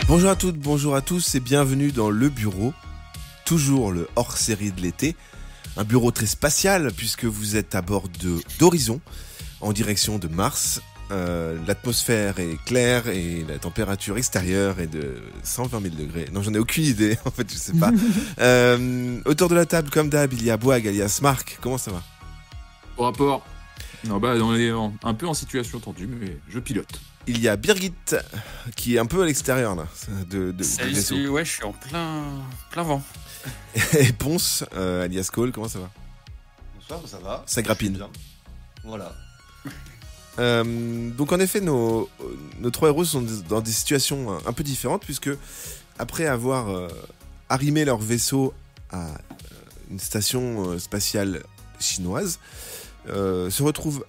Bonjour à toutes, bonjour à tous et bienvenue dans le bureau, toujours le hors-série de l'été. Un bureau très spatial puisque vous êtes à bord d'Horizon en direction de Mars. L'atmosphère est claire et la température extérieure est de 120 000 degrés. Non, j'en ai aucune idée, en fait, je sais pas. Autour de la table, comme d'hab, il y a Boag alias Marc. Comment ça va? Au rapport. Non, bah, on est un peu en situation tendue, mais je pilote. Il y a Birgit qui est un peu à l'extérieur là. Salut, ouais, je suis en plein vent. Et Ponce alias Cole, comment ça va? Bonsoir, ça va. Ça grappine. Bien. Voilà. Donc en effet, nos trois héros sont dans des situations un peu différentes puisque après avoir arrimé leur vaisseau à une station spatiale chinoise, se retrouvent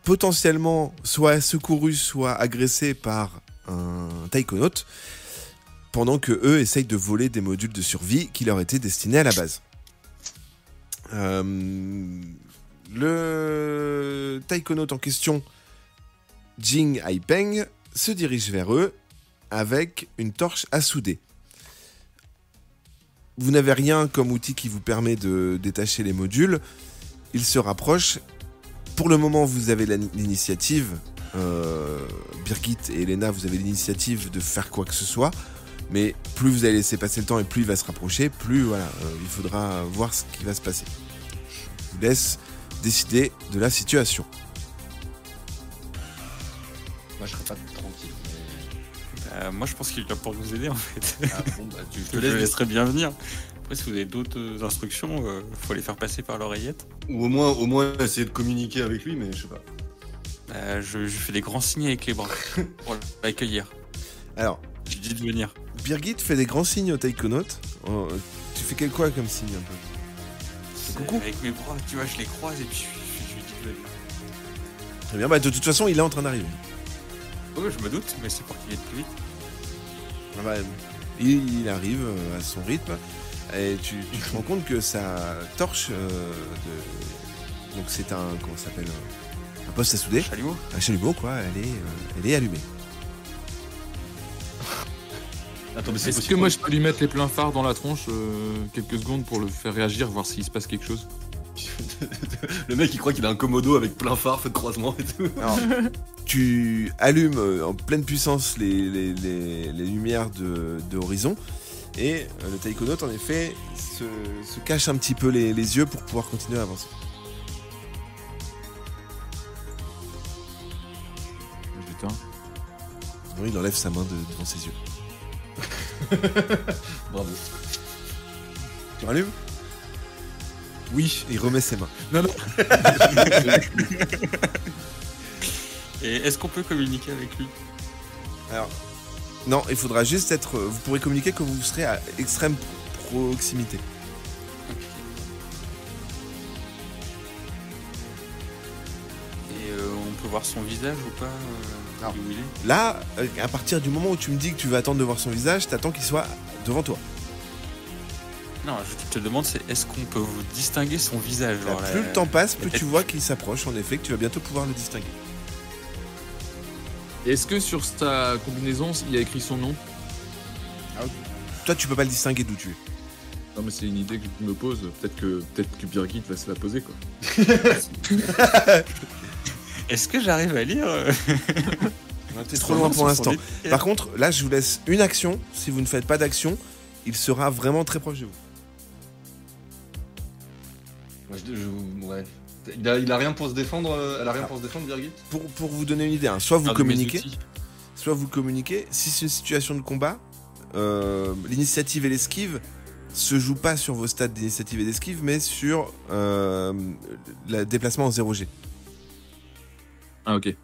potentiellement soit secourus, soit agressés par un taïkonaute pendant que eux essayent de voler des modules de survie qui leur étaient destinés à la base. Le taïkonaute en question, Jing Haipeng, se dirige vers eux avec une torche à souder. Vous n'avez rien comme outil qui vous permet de détacher les modules. Il se rapproche. Pour le moment, vous avez l'initiative. Birgit et Elena, vous avez l'initiative de faire quoi que ce soit. Mais plus vous allez laisser passer le temps et plus il va se rapprocher, plus voilà, il faudra voir ce qui va se passer. Je vous laisse décider de la situation. Moi, je serais pas tranquille. Mais... moi, je pense qu'il est là pour nous aider en fait. Ah, bon, bah, Je te laisserai bien venir. Après, si vous avez d'autres instructions, faut les faire passer par l'oreillette. Ou au moins essayer de communiquer avec lui, mais je sais pas. Je fais des grands signes avec les bras pour l'accueillir. Alors, Je lui dis de venir. Birgit fait des grands signes au taïkonaute. Tu fais quoi comme signe un peu? Coucou. Avec mes bras, tu vois, je les croise et puis je lui dis de venir. Très bien, bah, de toute façon, il est en train d'arriver. Oui, je me doute, mais c'est pour qu'il aille plus vite. Ah bah, il arrive à son rythme et tu te rends compte que sa torche donc c'est un, comment ça s'appelle, un poste à souder, Chalumeau. un chalumeau quoi, elle est allumée. Attends, mais c'est Est-ce possible. que moi je peux lui mettre les pleins phares dans la tronche quelques secondes pour le faire réagir, voir s'il se passe quelque chose? Le mec, il croit qu'il a un Komodo avec plein phare, fait de croisement et tout. Alors, tu allumes en pleine puissance les lumières de Horizon et le taïkonaute en effet se cache un petit peu les yeux pour pouvoir continuer à avancer. Putain. Non, il enlève sa main devant ses yeux. Bravo. Tu rallumes? Oui, il remet ses mains. Non. Et est-ce qu'on peut communiquer avec lui? Alors, non, il faudra juste être. Vous pourrez communiquer quand vous serez à extrême proximité. Et on peut voir son visage ou pas Alors. où il est? Là, à partir du moment où tu me dis que tu veux attendre de voir son visage, t'attends qu'il soit devant toi. Non, je te demande, c'est est-ce qu'on peut vous distinguer son visage Là, genre, plus le temps passe, plus la tu tête. vois qu'il s'approche, en effet, que tu vas bientôt pouvoir le distinguer. Est-ce que sur sa combinaison, il y a écrit son nom? Toi, tu peux pas le distinguer d'où tu es. Non, mais c'est une idée que je me pose. Peut-être que Birgit va se la poser, quoi. Est-ce que j'arrive à lire T'es trop loin pour l'instant. Par contre, là, je vous laisse une action. Si vous ne faites pas d'action, il sera vraiment très proche de vous. Ouais. Il a rien pour se défendre, elle a rien pour se défendre, Birgit? Pour vous donner une idée, hein, soit vous Un de mes communiquez, outils. si c'est une situation de combat, l'initiative et l'esquive se jouent pas sur vos stats d'initiative et d'esquive, mais sur le déplacement en 0G. Ah, ok.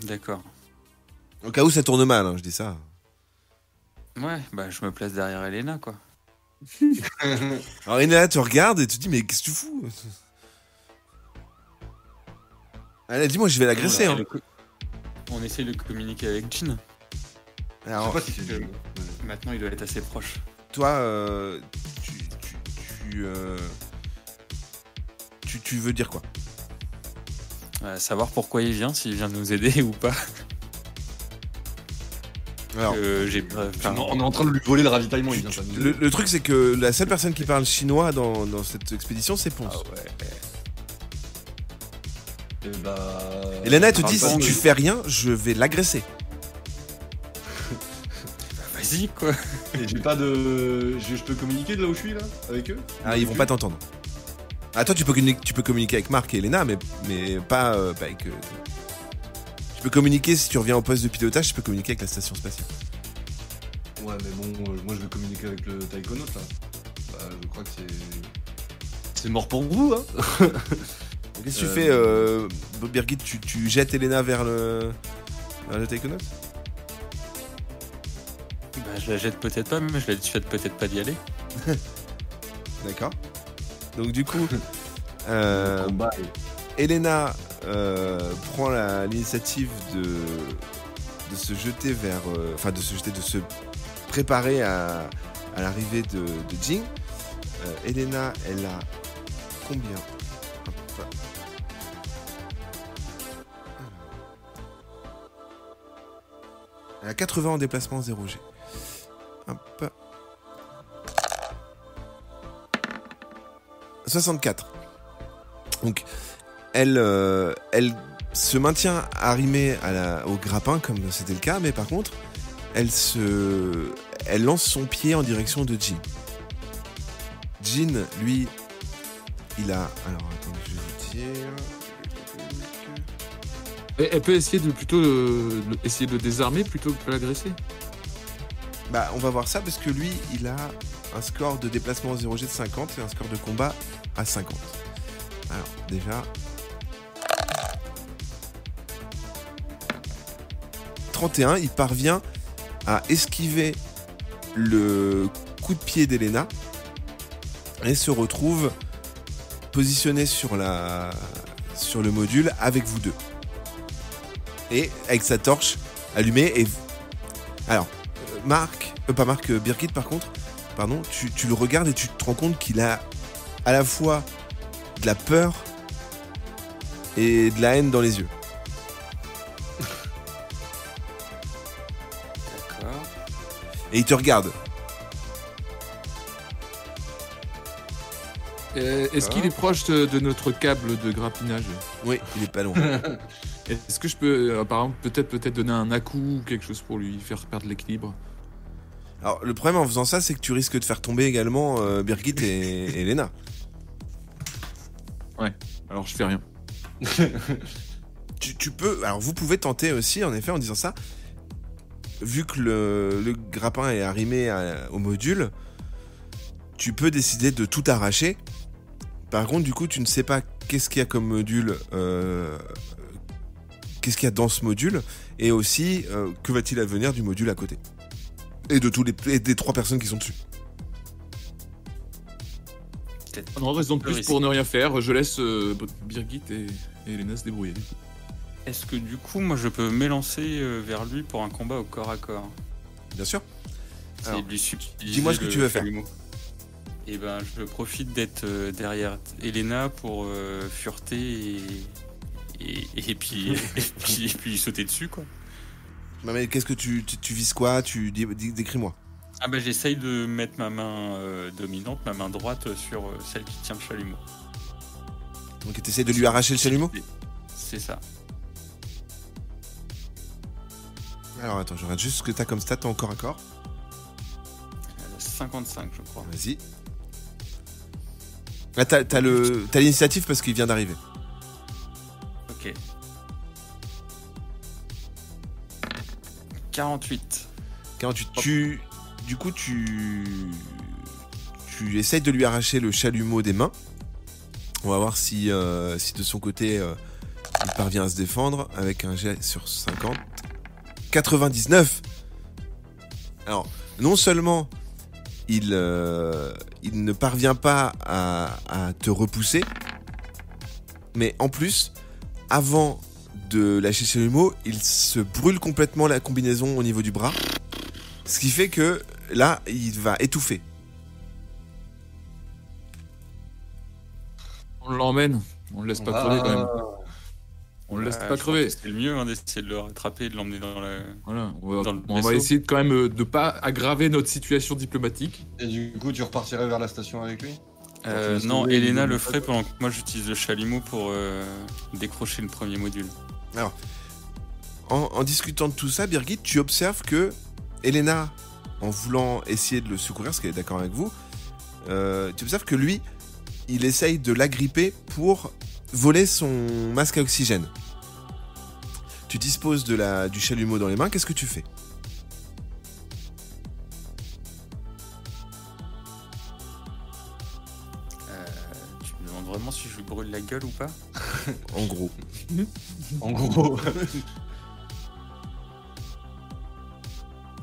D'accord. Au cas où ça tourne mal, hein, je dis ça. Ouais, bah je me place derrière Elena, quoi. Alors Elena te regarde et te dit mais qu'est-ce que tu fous? Elle a dit moi je vais l'agresser. Hein. On essaie de communiquer avec Jean. Je Alors sais pas si c'est Euh, Maintenant, il doit être assez proche. toi, tu veux dire quoi? Savoir pourquoi il vient, s'il vient nous aider ou pas. Alors, j'ai pas. Enfin, On est en train de lui voler le ravitaillement, il vient ça. le truc, c'est que la seule personne qui parle chinois dans cette expédition, c'est Ponce. ah ouais. Et bah. Elena, elle te parle dit, pas, si mais- tu fais rien, je vais l'agresser. Vas-y, quoi. Et j'ai pas de. Je peux communiquer de là où je suis là avec eux? Ah, ils vont pas t'entendre. Ah, toi, tu peux communiquer avec Marc et Elena, mais pas avec... Tu peux communiquer, si tu reviens au poste de pilotage, tu peux communiquer avec la station spatiale. Ouais, mais bon, moi je vais communiquer avec le taïkonaute là. Bah, je crois que c'est. C'est mort pour vous, hein. Qu'est-ce que tu fais, Birgit, tu jettes Elena vers le taïkonaute? Bah, je la jette peut-être pas, mais je la souhaite peut-être pas d'y aller. D'accord. Donc du coup, Combat et- Elena prend l'initiative de se jeter vers... de se préparer à l'arrivée de Jing. Elena, elle a combien? Hop. Elle a 80 en déplacement 0G. Hop. 64. Donc, elle se maintient arrimée au grappin, comme c'était le cas, mais par contre, elle lance son pied en direction de Jin. Jin, lui, il a... Alors, attendez, je vais vous dire... Elle peut essayer essayer de le désarmer plutôt que de l'agresser. Bah, on va voir ça, parce que lui, il a un score de déplacement 0G de 50 et un score de combat à 50. Alors, déjà... 31, il parvient à esquiver le coup de pied d'Elena et se retrouve positionné sur le module avec vous deux. Et avec sa torche allumée. Et alors, Birgit, par contre, pardon, tu le regardes et tu te rends compte qu'il a à la fois de la peur et de la haine dans les yeux. D'accord. Et il te regarde. Est-ce qu'il est proche de notre câble de grappinage? Oui, il est pas loin. Est-ce que je peux, par exemple, peut-être donner un à-coup ou quelque chose pour lui faire perdre l'équilibre? Alors, le problème en faisant ça, c'est que tu risques de faire tomber également Birgit et Elena. Alors je fais rien. Tu peux... Alors, vous pouvez tenter aussi, en effet, en disant ça. Vu que le grappin est arrimé au module, tu peux décider de tout arracher. Par contre, du coup, tu ne sais pas qu'est-ce qu'il y a comme module... qu'est-ce qu'il y a dans ce module, et aussi, que va-t-il advenir du module à côté. Et des 3 personnes qui sont dessus. Non, raison de Le plus risque. pour ne rien faire. Je laisse Birgit et Elena se débrouiller. Est-ce que du coup, moi, je peux m'élancer vers lui pour un combat au corps à corps? Bien sûr. C'est Alors, de lui subtiliser dis-moi ce que le tu veux faire. chalumeau. Et ben, je profite d'être derrière Elena pour fureter et puis sauter dessus, quoi. Non, mais qu'est-ce que tu vises quoi? Décris-moi. Ah bah j'essaye de mettre ma main dominante, ma main droite sur celle qui tient le chalumeau. Donc, tu essaies de lui arracher le chalumeau? C'est ça. Alors, attends, je regarde juste ce que t'as comme stat en corps à corps. 55, je crois. Vas-y. Là, t'as l'initiative parce qu'il vient d'arriver. Ok. 48. 48. Du coup, tu essayes de lui arracher le chalumeau des mains. On va voir si de son côté, il parvient à se défendre avec un jet sur 50. 99. Alors, non seulement il ne parvient pas à te repousser, mais en plus, avant de lâcher le chalumeau, il se brûle complètement la combinaison au niveau du bras. Ce qui fait que là, il va étouffer. On l'emmène. On le laisse pas crever quand même. On le laisse je pas pense crever. que C'est le mieux hein, d'essayer de le rattraper et de l'emmener dans la. Voilà, Dans le on va vaisseau. essayer de, quand même de pas aggraver notre situation diplomatique. Et du coup, tu repartirais vers la station avec lui? Non, Oui, Elena oui, le oui. ferait pendant que moi j'utilise le chalumeau pour décrocher le premier module. En discutant de tout ça, Birgit, tu observes que Elena, en voulant essayer de le secourir, parce qu'elle est d'accord avec vous, tu observes que lui, il essaye de l'agripper pour voler son masque à oxygène. Tu disposes du chalumeau dans les mains, qu'est-ce que tu fais? Tu me demandes vraiment si je lui brûle la gueule ou pas? En gros. En gros.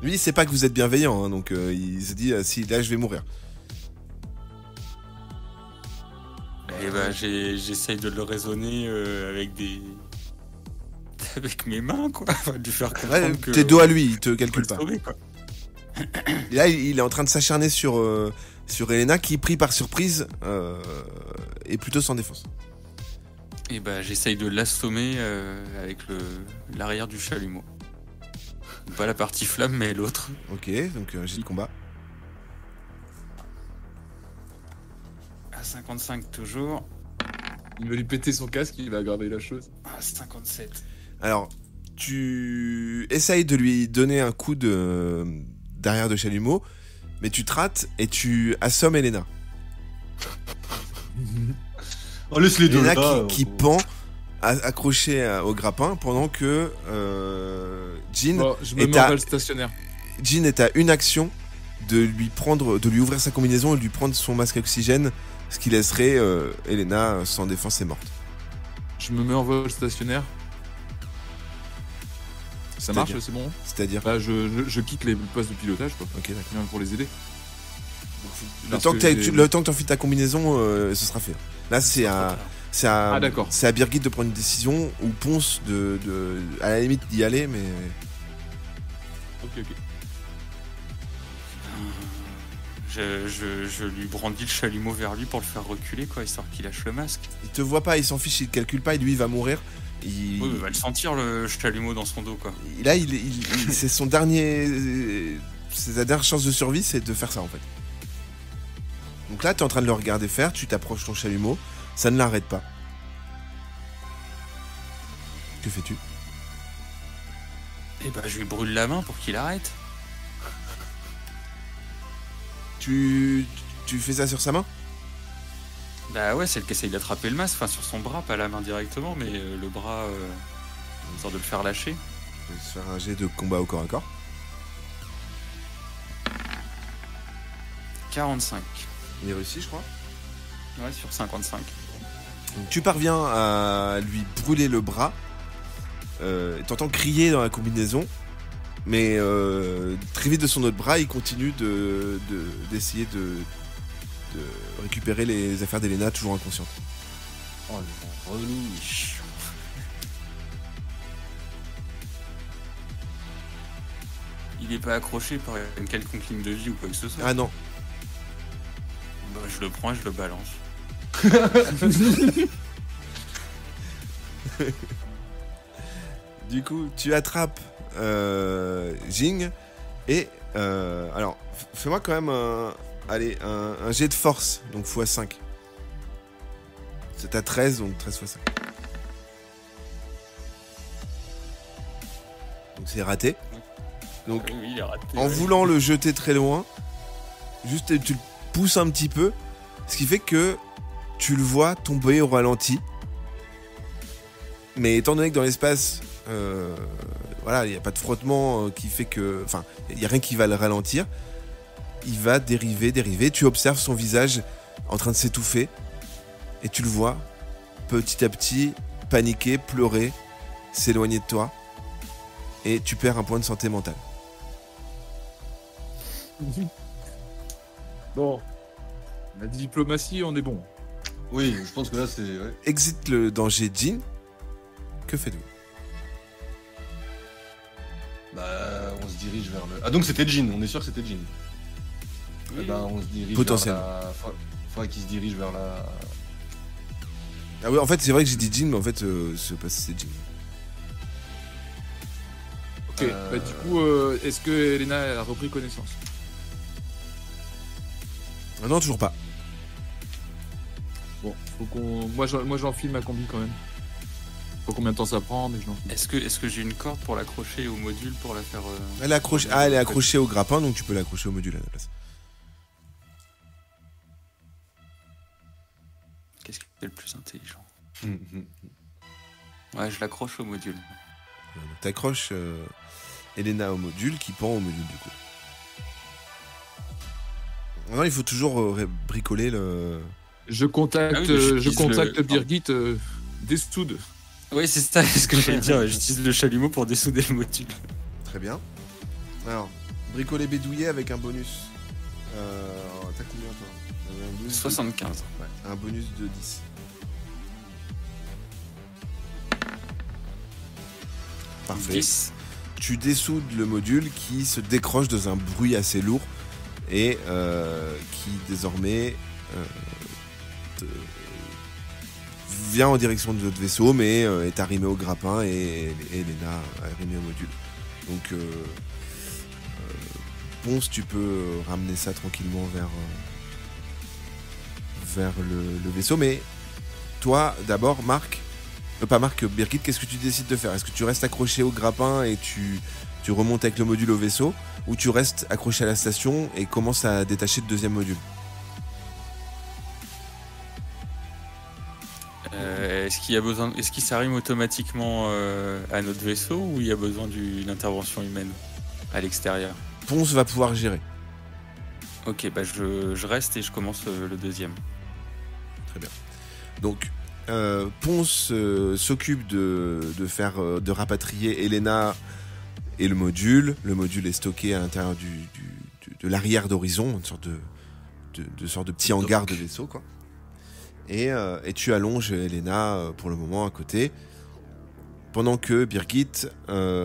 Lui, il sait pas que vous êtes bienveillant, hein, donc il se dit, si là, je vais mourir. Et bah j'essaye de le raisonner avec des. Avec mes mains quoi. Enfin, de lui faire comprendre Ouais, que. t'es dos à lui, il te faut calcule le pas. sauver, quoi. Et là, il est en train de s'acharner sur Elena, qui, pris par surprise, est plutôt sans défense. Et bah j'essaye de l'assommer avec l'arrière du chalumeau. Pas la partie flamme mais l'autre. Ok, donc jet de combat. À 55 toujours. Il va lui péter son casque, il va aggraver la chose. À 57. Alors, tu essayes de lui donner un coup d'arrière de chalumeau, mais tu te rates et tu assommes Elena. On laisse les deux Elena là. qui pend accrochée au grappin pendant que Jean, Bon, je me Et mets t'as- en vol stationnaire. Jean est à une action de lui ouvrir sa combinaison et de lui prendre son masque à oxygène, ce qui laisserait Elena sans défense et morte. Je me mets en vol stationnaire. Ça marche, c'est bon? C'est-à-dire, Bah, je quitte les postes de pilotage, quoi. ok, d'accord. Je viens pour les aider. Le Parce temps que que j'ai- t'enfiles ta combinaison, ce sera fait. Là, c'est à Ah, d'accord. c'est à Birgit de prendre une décision, ou Ponce à la limite d'y aller, mais Ok. Je lui brandis le chalumeau vers lui pour le faire reculer quoi, histoire qu'il lâche le masque. il te voit pas, il s'en fiche, il te calcule pas, et lui il va mourir. Oui, il va le sentir le chalumeau dans son dos quoi. Là, c'est son dernier, c'est sa dernière chance de survie, c'est de faire ça en fait. Donc là, t'es en train de le regarder faire, tu t'approches ton chalumeau, ça ne l'arrête pas. Que fais-tu? Et bah je lui brûle la main pour qu'il arrête. Tu fais ça sur sa main? Bah ouais, c'est le qui essaye d'attraper le masque, enfin sur son bras, pas la main directement, mais le bras, histoire de le faire lâcher. Je vais faire un jet de combat au corps à corps. 45. Il est réussi, je crois. Ouais, sur 55. Donc, tu parviens à lui brûler le bras. T'entends crier dans la combinaison, mais très vite de son autre bras, il continue d'essayer de récupérer les affaires d'Elena, toujours inconsciente. Oh, le relou. Il est pas accroché par une quelconque ligne de vie ou quoi que ce soit. Ah non, Bah, je le prends et je le balance. du coup, tu attrapes Jing et alors fais-moi quand même un jet de force, donc x5. C'est à 13, donc 13 x 5. Donc c'est raté. Donc Oui, il est raté. en ouais. voulant le jeter très loin, juste tu le pousses un petit peu, ce qui fait que tu le vois tomber au ralenti. Mais étant donné que dans l'espace, voilà, il n'y a pas de frottement qui fait que, enfin, il n'y a rien qui va le ralentir, il va dériver. Tu observes son visage en train de s'étouffer et tu le vois petit à petit paniquer, pleurer, s'éloigner de toi et tu perds un point de santé mentale. Bon. La diplomatie, on est bon. Oui, je pense que là c'est. Ouais. Exit le danger, Jean. Que faites-vous? Bah, on se dirige vers le. Ah, donc c'était Jean, on est sûr que c'était Jean. Oui. Eh ben, on se dirige Potentiellement. vers la. Faudrait qu'il se dirige vers la. Ah ouais, en fait, c'est vrai que j'ai dit Jin, mais en fait, c'est Jin. Ok, bah, du coup, est-ce que Elena a repris connaissance? Ah non, toujours pas. Bon, faut qu'on. Moi, j'enfile ma combi quand même. Faut combien de temps ça prend, mais je l'enfile. Est-ce que j'ai une corde pour l'accrocher au module pour la faire. Elle est accrochée, elle est accrochée au grappin, donc tu peux l'accrocher au module à la place. Qu'est-ce qui est le plus intelligent? Ouais, je l'accroche au module. Donc, t'accroches Elena au module qui pend au module du coup. Non, il faut toujours bricoler le. Je contacte, Ah oui, mais j'utilise le- Birgit Dessoud. Oui, c'est ça, c'est ce que j'allais dire. J'utilise le chalumeau pour dessouder le module. Très bien. Alors, bricoler bédouiller avec un bonus. T'as combien toi? Un bonus 75. Ouais, un bonus de 10. Parfait. 10. Tu dessoudes le module qui se décroche dans un bruit assez lourd et qui désormais vient en direction de votre vaisseau mais est arrimé au grappin et Elena arrimée au module. Donc Ponce, tu peux ramener ça tranquillement vers le vaisseau, mais toi d'abord Birgit, qu'est-ce que tu décides de faire? Est-ce que tu restes accroché au grappin et tu remontes avec le module au vaisseau, ou tu restes accroché à la station et commences à détacher le deuxième module? Est-ce qu'il s'arrime automatiquement à notre vaisseau ou il y a besoin d'une intervention humaine à l'extérieur? Ponce va pouvoir gérer. Ok, bah je reste et je commence le deuxième. Très bien. Donc Ponce s'occupe de rapatrier Elena et le module. Le module est stocké à l'intérieur de l'arrière d'Horizon, une sorte de petit hangar de vaisseau, quoi. Et tu allonges Elena pour le moment à côté, pendant que Birgit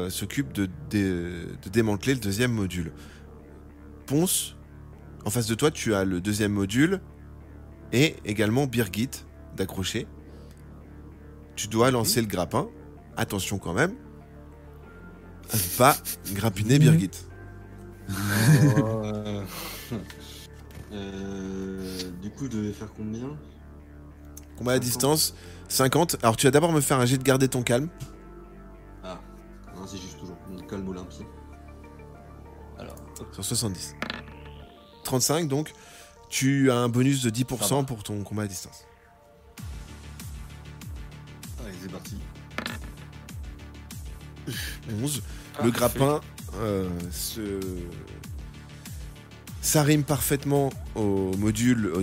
s'occupe de démanteler le deuxième module. Ponce, en face de toi, tu as le deuxième module et également Birgit d'accrocher. Tu dois lancer le grappin. Attention quand même à ne pas grappiner Birgit. Du coup, je devais faire combien? Combat à distance, 50. Alors tu vas d'abord me faire un jet de garder ton calme. Ah, non, c'est juste toujours mon calme olympien. Alors, hop. Sur 70. 35, donc tu as un bonus de 10% Ça va. pour ton combat à distance. Allez, c'est parti. 11. Le grappin s'arrime parfaitement au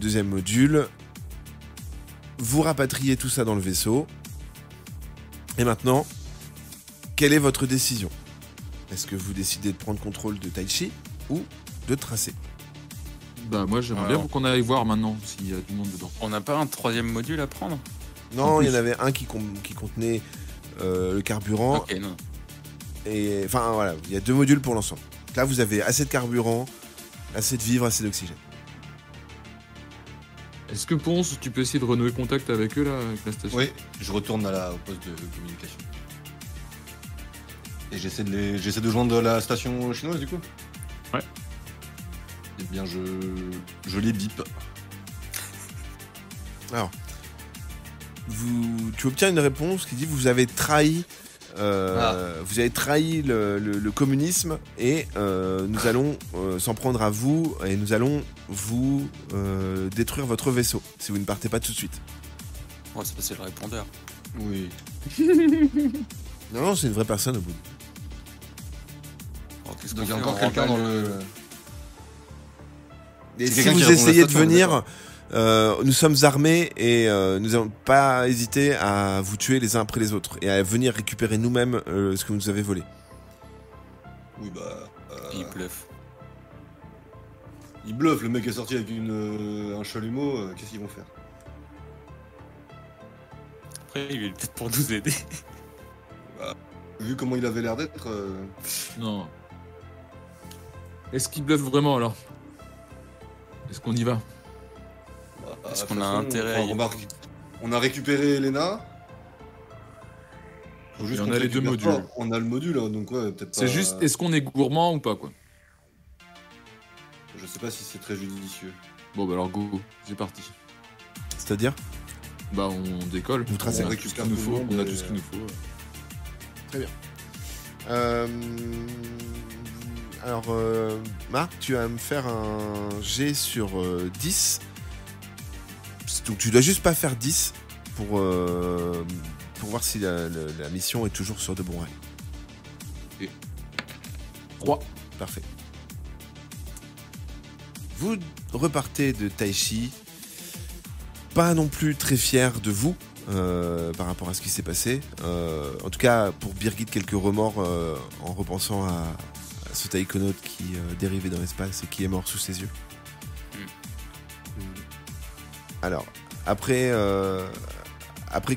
deuxième module. Vous rapatriez tout ça dans le vaisseau. Et maintenant, quelle est votre décision? Est-ce que vous décidez de prendre contrôle de Taichi ou de tracer? Bah, moi, j'aimerais bien qu'on aille voir maintenant s'il y a du monde dedans. On n'a pas un troisième module à prendre? Non, il y en avait un qui contenait le carburant. Ok, non. Et enfin, voilà, il y a 2 modules pour l'ensemble. Là, vous avez assez de carburant, assez de vivres, assez d'oxygène. Est-ce que Ponce, tu peux essayer de renouer contact avec eux là, avec la station? Oui, je retourne au poste de communication. Et j'essaie de joindre la station chinoise du coup. Ouais. Eh bien, je les bip. Alors, tu obtiens une réponse qui dit vous avez trahi, vous avez trahi le communisme et nous allons s'en prendre à vous et nous allons vous détruire votre vaisseau si vous ne partez pas tout de suite. Ouais, c'est le répondeur. Oui. Non, c'est une vraie personne au bout. Alors, qu'est-ce Donc il y a qu'on fait? encore On quelqu'un dans remballe le. Et C'est si quelqu'un qui vous répond à essayez ça, de on est venir, d'accord. nous sommes armés et nous n'allons pas hésiter à vous tuer les uns après les autres et à venir récupérer nous-mêmes ce que vous nous avez volé. Oui, bah. Il bluffe. Il bluffe, le mec est sorti avec un chalumeau, qu'est-ce qu'ils vont faire? Après, il est peut-être pour nous aider. Vu comment il avait l'air d'être. Non. Est-ce qu'il bluffe vraiment alors? Est-ce qu'on y va? Est-ce de qu'on toute a façon, intérêt à enfin, y- remarque, On a récupéré Elena. Faut juste Et on qu'on a les deux récupère modules. pas. On a le module, hein, donc ouais, peut-être pas... C'est juste, est-ce qu'on est gourmand ou pas, quoi? Je sais pas si c'est très judicieux. Bon, bah alors, go, c'est parti. C'est-à-dire Bah, on décolle. Vous tracez. On a On tout ce récupère qu'il nous tout faut. le monde On a et- tout ce qu'il nous faut. Alors, Marc, tu vas me faire un G sur 10. Donc, tu dois juste pas faire 10 pour voir si la mission est toujours sur de bons rails. 3. Parfait. Vous repartez de Taichi, pas non plus très fier de vous par rapport à ce qui s'est passé. En tout cas, pour Birgit, quelques remords en repensant à ce taïkonaute qui dérivait dans l'espace et qui est mort sous ses yeux. Alors, après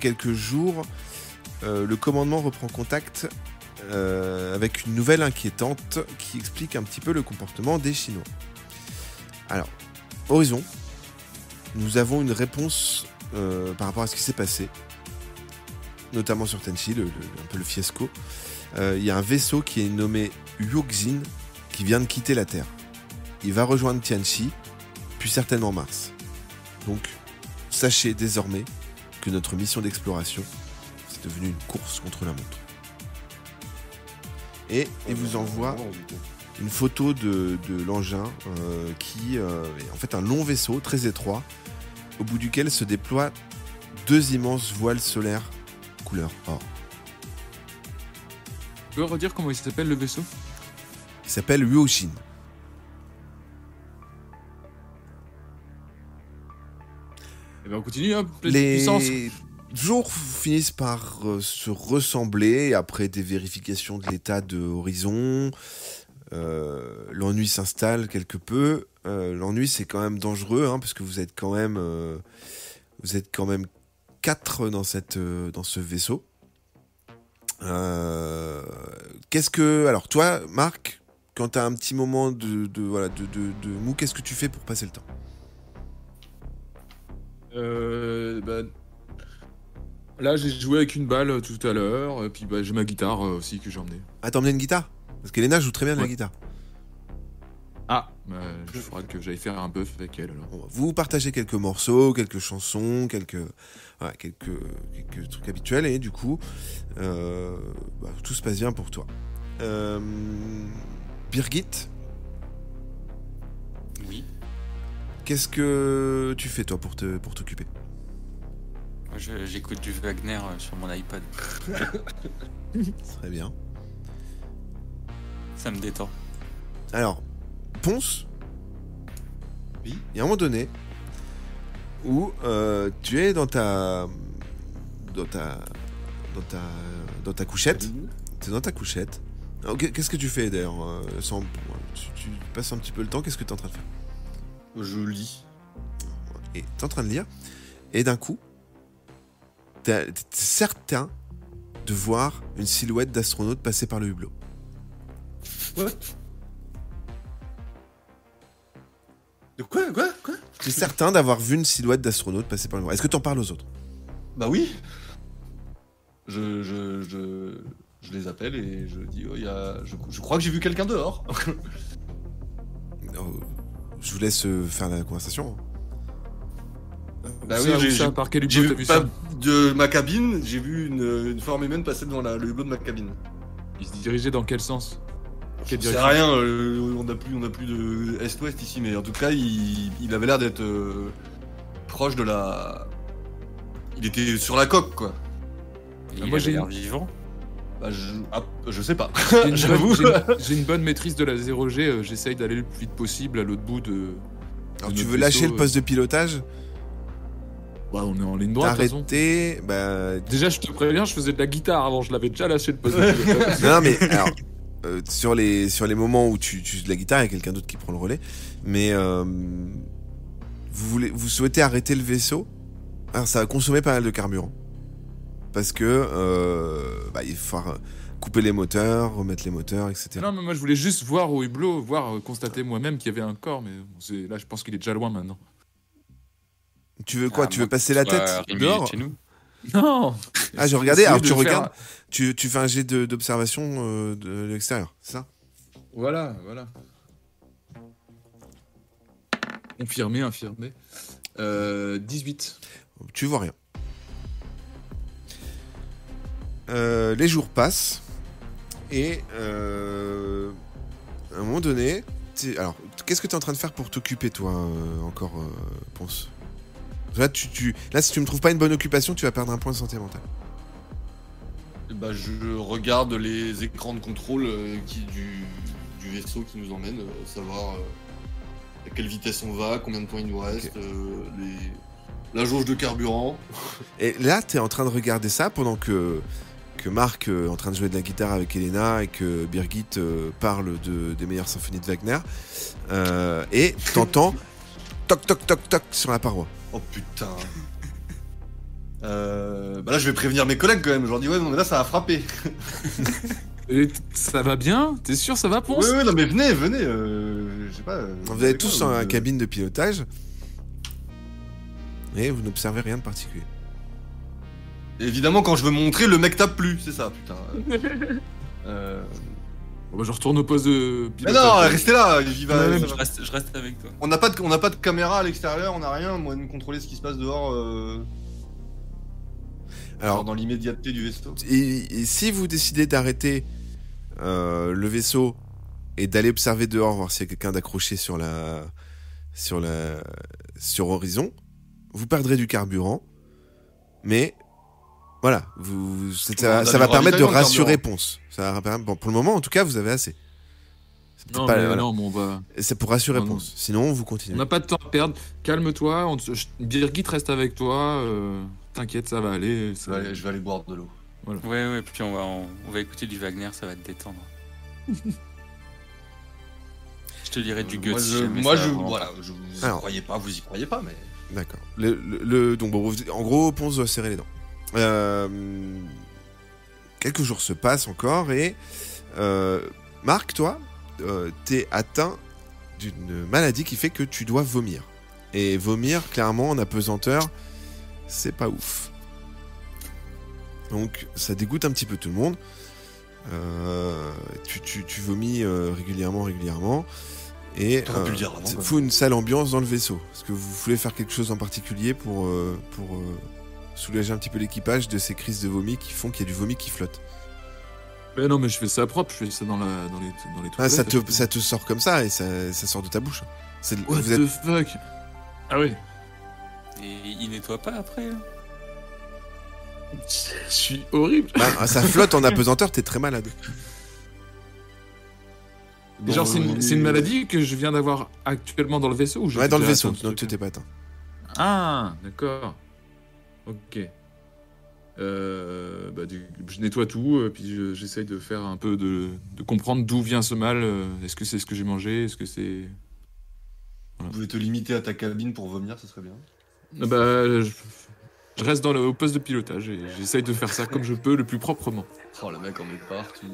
quelques jours, le commandement reprend contact avec une nouvelle inquiétante qui explique un petit peu le comportement des Chinois. Alors, Horizon, nous avons une réponse par rapport à ce qui s'est passé, notamment sur Tenchi, un peu le fiasco. Il y a un vaisseau qui est nommé Yuxin qui vient de quitter la Terre. Il va rejoindre Tianchi, puis certainement Mars. Donc, sachez désormais que notre mission d'exploration, c'est devenu une course contre la montre. Et il vous envoie une photo de l'engin qui est en fait un long vaisseau très étroit au bout duquel se déploient 2 immenses voiles solaires couleur or. Tu peux redire comment il s'appelle le vaisseau? Il s'appelle Yuoshin. Eh ben on continue, hein, pleine puissance. Les jours finissent par se ressembler après des vérifications de l'état de Horizon. L'ennui s'installe quelque peu. L'ennui, c'est quand même dangereux, hein, parce que vous êtes quand même 4 dans ce vaisseau. Alors toi, Marc, quand t'as un petit moment de mou, qu'est-ce que tu fais pour passer le temps? Bah, là, j'ai joué avec une balle tout à l'heure, et puis bah, j'ai ma guitare aussi que j'ai emmenée. Ah, t'as emmené une guitare? Parce qu'Elena joue très bien de la Ouais. guitare. Ah, bah, il faudra que j'aille faire un buff avec elle alors. Bon, vous partagez quelques morceaux, quelques chansons, quelques trucs habituels, et du coup, tout se passe bien pour toi. Birgit, Oui. qu'est-ce que tu fais toi pour t'occuper? Moi, j'écoute du Wagner sur mon iPad. Très bien. Ça me détend. Alors, Ponce, Oui. il y a un moment donné où tu es dans ta couchette. T'es dans ta couchette. Alors, qu'est-ce que tu fais d'ailleurs tu passes un petit peu le temps, qu'est-ce que tu es en train de faire? Je lis. Et t'es en train de lire, et d'un coup, t'es certain de voir une silhouette d'astronaute passer par le hublot. What? De quoi? T'es certain d'avoir vu une silhouette d'astronaute passer par le hublot. Est-ce que t'en parles aux autres? Bah oui. Je les appelle et je dis, oh, je crois que j'ai vu quelqu'un dehors. Je vous laisse faire la conversation. Bah Ça, oui, où ça, par quel j'ai hublot t'as vu vu pas ça? de ma cabine, j'ai vu une forme humaine passer dans le hublot de ma cabine. Il se dirigeait dans quel sens? Quelle C'est direction? rien, on n'a plus de est-ouest ici, mais en tout cas, il avait l'air d'être proche de la. Il était sur la coque, quoi. Et moi, il avait j'ai l'air une- vivant. Bah, je sais pas. J'ai une J'avoue. j'ai une bonne maîtrise de la 0G, j'essaye d'aller le plus vite possible à l'autre bout de... Alors de tu notre veux lâcher vaisseau, le poste de pilotage? Bah, on est en ligne droite, de toute façon. T'arrêter, Déjà, je te préviens, je faisais de la guitare avant, je l'avais déjà lâché le poste de pilotage. non mais alors sur les moments où tu joues de la guitare, il y a quelqu'un d'autre qui prend le relais, mais vous souhaitez arrêter le vaisseau? Alors ça va consommer pas mal de carburant parce que il faut couper les moteurs, remettre les moteurs, etc. Non, mais moi, je voulais juste voir au hublot, constater moi-même qu'il y avait un corps, mais là, je pense qu'il est déjà loin maintenant. Tu veux quoi? Ah, Tu veux moi, passer la soit tête Rémi dehors? chez nous. Non. Ah, je regardais. Essayer Alors de tu faire- regardes. Tu fais un jet d'observation de l'extérieur, c'est ça? Voilà. Infirmé. 18. Tu vois rien. Les jours passent et à un moment donné, alors qu'est-ce que tu es en train de faire pour t'occuper toi encore, Ponce? Là, là, si tu me trouves pas une bonne occupation, tu vas perdre un point de santé mentale. Bah, je regarde les écrans de contrôle du vaisseau qui nous emmène, savoir à quelle vitesse on va, combien de temps il nous reste, la jauge de carburant. Et là, tu es en train de regarder ça pendant que Marc est en train de jouer de la guitare avec Elena et que Birgit parle des meilleures symphonies de Wagner. Et t'entends toc toc toc toc sur la paroi. Oh putain. Bah là, je vais prévenir mes collègues quand même. Je leur dis, ouais, non, mais là, ça a frappé. Et ça va bien? T'es sûr ça va, Ponce? Ouais, non, mais venez. Je sais pas. Vous êtes tous dans la cabine de pilotage et vous n'observez rien de particulier. Évidemment, quand je veux montrer, le mec tape plus, c'est ça, putain. Bon, bah, je retourne au poste de Mais pilotage. non, restez là, j'y vais. Ouais, Je reste avec toi. On n'a pas de caméra à l'extérieur, on n'a rien, moi de me contrôler ce qui se passe dehors. Alors, dans l'immédiateté du vaisseau. et si vous décidez d'arrêter le vaisseau et d'aller observer dehors, voir s'il y a quelqu'un d'accroché sur Horizon, vous perdrez du carburant, mais voilà, ça va permettre de rassurer Ponce. Ça va permettre, bon, pour le moment, en tout cas, vous avez assez. C'est peut-être Non, pas- mais voilà. non, mais on va. C'est pour rassurer Non, non. Ponce. Sinon, vous On continuez. n'a pas de temps à perdre. Calme-toi. Birgit reste avec toi. T'inquiète, ça va aller. Je vais aller boire de l'eau. Ouais, puis on va écouter du Wagner, ça va te détendre. Je te lirai du Guts. si jamais ça va vraiment voilà, je vous y Alors. croyez pas, vous y croyez pas, mais. D'accord. Donc, bon, en gros, Ponce doit serrer les dents. Quelques jours se passent encore et Marc, toi, t'es atteint d'une maladie qui fait que tu dois vomir. Et vomir, clairement, en apesanteur, c'est pas ouf. Donc, ça dégoûte un petit peu tout le monde. Tu vomis régulièrement. Et T'aurais pu le dire avant, ça quoi. fout une sale ambiance dans le vaisseau. Est-ce que vous voulez faire quelque chose en particulier pour soulager un petit peu l'équipage de ces crises de vomi qui font qu'il y a du vomi qui flotte? Mais non, mais je fais ça propre. Je fais ça dans les Ah, toilettes. ça te sort comme ça et ça sort de ta bouche. What Vous êtes- the fuck? Ah oui. Et il nettoie pas après là. Je suis horrible. Bah, ça flotte en apesanteur, t'es très malade. Et genre, c'est une maladie que je viens d'avoir actuellement dans le vaisseau ou Ouais, dans le vaisseau, atteint ce donc tu truc-là t'es pas atteint. Ah, d'accord. Ok. Je nettoie tout, puis j'essaye de faire un peu de comprendre d'où vient ce mal. Est-ce que c'est ce que j'ai mangé? Est-ce que c'est... Vous pouvez te limiter à ta cabine pour vomir, ça serait bien. Je reste au poste de pilotage et j'essaye de faire ça comme je peux, le plus proprement. Oh, le mec en est parti.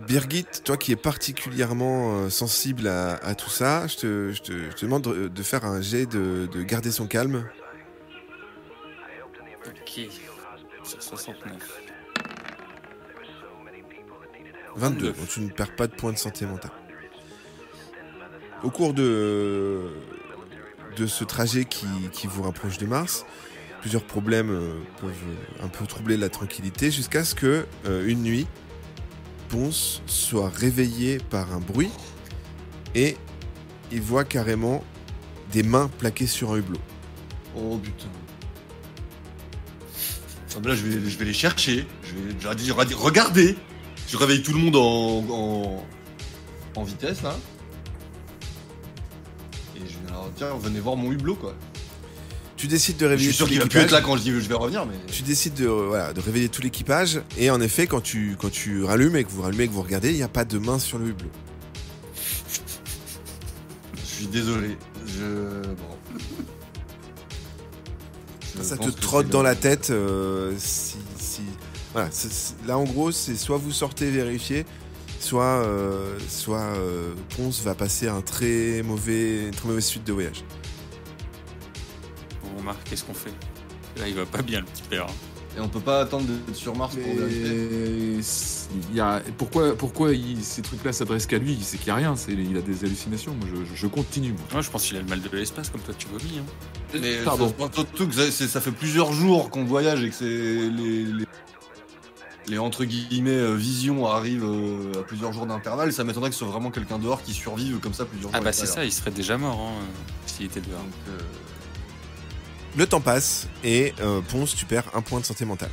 Birgit, toi qui es particulièrement sensible à tout ça, je te demande de faire un jet de garder son calme. Ok. Sur 69. 22, donc tu ne perds pas de points de santé mentale. Au cours de ce trajet qui vous rapproche de Mars, plusieurs problèmes peuvent un peu troubler la tranquillité jusqu'à ce que, une nuit, Ponce soit réveillé par un bruit et il voit carrément des mains plaquées sur un hublot. Oh putain. Ah, bah là, je vais les chercher. Je vais dire, regardez. Je réveille tout le monde en vitesse là. Et je vais leur dire, venez voir mon hublot quoi. Tu décides de Je réveiller suis sûr tout qu'il va plus être l'équipage. là quand je dis je vais revenir, mais. Tu décides de réveiller tout l'équipage et en effet, quand tu rallumes et que vous regardez, il n'y a pas de main sur le hublot. Je suis désolé. Bon. Je Ça te pense que trotte c'est dans le- la tête. Voilà, là en gros, c'est soit vous sortez vérifier, soit Ponce va passer une très mauvaise suite de voyage. Bon, Marc, qu'est-ce qu'on fait? Là, il va pas bien, le petit père. Et on peut pas attendre d'être sur Mars pour vérifier. Pourquoi ces trucs-là s'adressent qu'à lui? C'est qu'il n'y a rien, il a des hallucinations. Moi, je continue. Moi. Moi, je pense qu'il a le mal de l'espace, comme toi, tu vomis. Hein. Mais Pardon. surtout que ça fait plusieurs jours qu'on voyage et que c'est les entre guillemets visions arrivent à plusieurs jours d'intervalle. Ça m'étonnerait que ce soit vraiment quelqu'un dehors qui survive comme ça plusieurs jours. Ah bah c'est ça, il serait déjà mort hein, s'il était dehors. Donc, Le temps passe et Ponce, tu perds 1 point de santé mentale.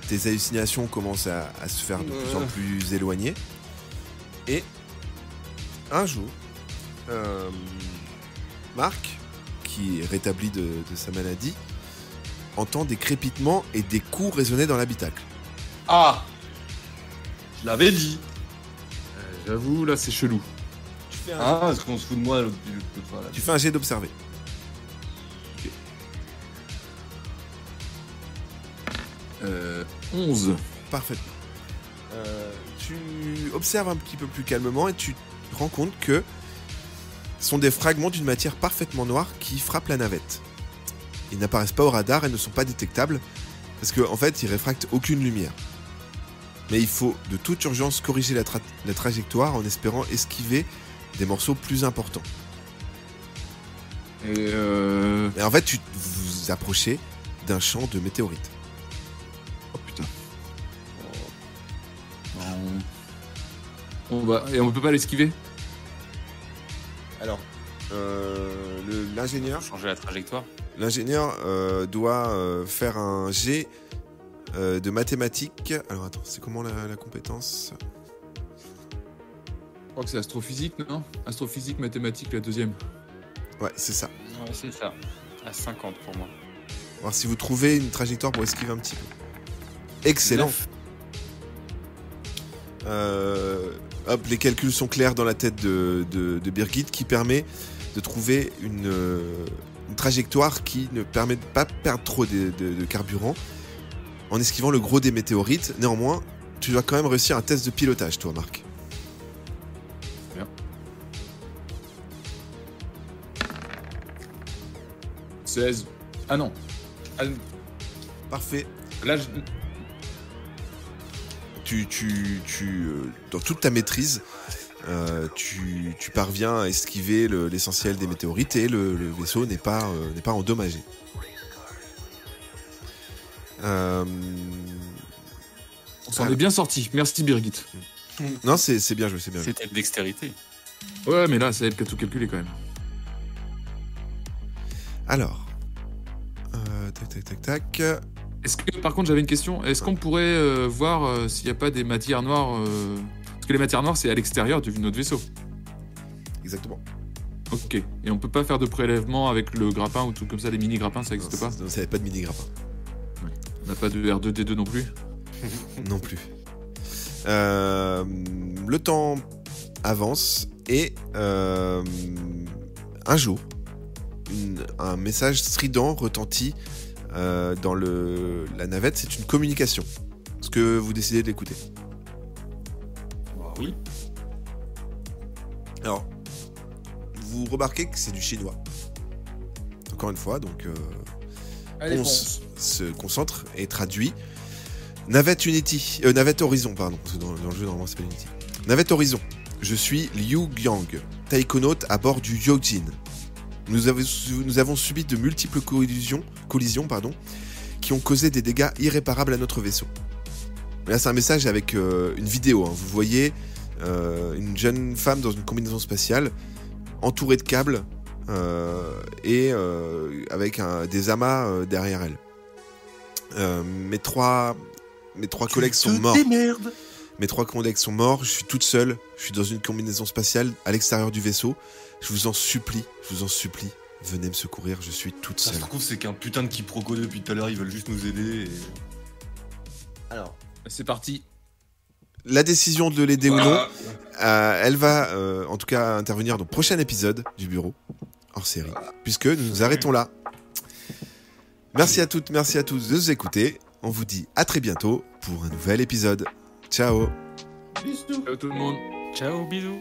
Tes hallucinations commencent à se faire de plus en plus éloignées. Et un jour, Marc, qui est rétabli de sa maladie, entend des crépitements et des coups résonner dans l'habitacle. Ah, je l'avais dit. J'avoue, là, c'est chelou. Ah, est-ce qu'on se fout de moi l'autre fois là. Tu fais un jet d'observer. 11. Parfaitement. Tu observes un petit peu plus calmement et tu te rends compte que ce sont des fragments d'une matière parfaitement noire qui frappent la navette. Ils n'apparaissent pas au radar et ne sont pas détectables parce qu'en fait, ils réfractent aucune lumière. Mais il faut de toute urgence corriger la trajectoire en espérant esquiver des morceaux plus importants. Et Et en fait, vous approchez d'un champ de météorites. Oh putain. On peut pas l'esquiver? Alors, l'ingénieur Changer la trajectoire. doit faire un jet de mathématiques. Alors attends, c'est comment la compétence? Je crois que c'est astrophysique, non? Astrophysique, mathématiques, la deuxième. Ouais, c'est ça. Ouais, c'est ça. À 50 pour moi. On va voir si vous trouvez une trajectoire pour esquiver un petit peu. Excellent. Hop, les calculs sont clairs dans la tête de Birgit qui permet de trouver une trajectoire qui ne permet de pas perdre trop de carburant en esquivant le gros des météorites. Néanmoins, tu dois quand même réussir un test de pilotage, toi, Marc. Bien. 16. Ah non. Ah, Parfait. là, Dans toute ta maîtrise, tu parviens à esquiver l'essentiel des météorites et le vaisseau n'est pas endommagé. on s'en est bien sorti. Merci Birgit. Non, c'est bien joué, c'est bien joué. C'était de dextérité. Ouais, mais là, ça aide qu'à tout calculer quand même. Alors, tac. Est-ce que, par contre, j'avais une question. Est-ce qu'on pourrait voir s'il n'y a pas des matières noires Parce que les matières noires, c'est à l'extérieur de notre vaisseau. Exactement. Ok. Et on peut pas faire de prélèvement avec le grappin ou tout comme ça, les mini grappins, ça n'existe pas. Vous n'avez pas de mini grappin. On n'a pas de R2D2 non plus. Non plus. Le temps avance et un jour, un message strident retentit dans la navette. C'est une communication. Est-ce que vous décidez de l'écouter? Oui. Alors, vous remarquez que c'est du chinois. Encore une fois, donc Ponce se concentre et traduit. Navette Horizon, pardon, parce que dans le jeu normalement c'est pas Unity. Navette Horizon, je suis Liu Yang, taïkonaute à bord du Yojin. Nous avons subi de multiples collisions, qui ont causé des dégâts irréparables à notre vaisseau. Là c'est un message avec une vidéo, hein. Vous voyez une jeune femme dans une combinaison spatiale, entourée de câbles et avec des amas derrière elle. Mes trois collègues sont morts. Mes 3 collègues sont morts, je suis toute seule, je suis dans une combinaison spatiale à l'extérieur du vaisseau. Je vous en supplie, venez me secourir, je suis toute Ça seule. se trouve, c'est qu'un putain de quiproquo depuis tout à l'heure, ils veulent juste nous aider. Alors, C'est parti. la décision de l'aider ou non, elle va en tout cas intervenir dans le prochain épisode du bureau, hors série, puisque nous nous arrêtons là. Merci à toutes, merci à tous de nous écouter. On vous dit à très bientôt pour un nouvel épisode. Ciao. Bisous. Ciao tout le monde. Ciao, bisous.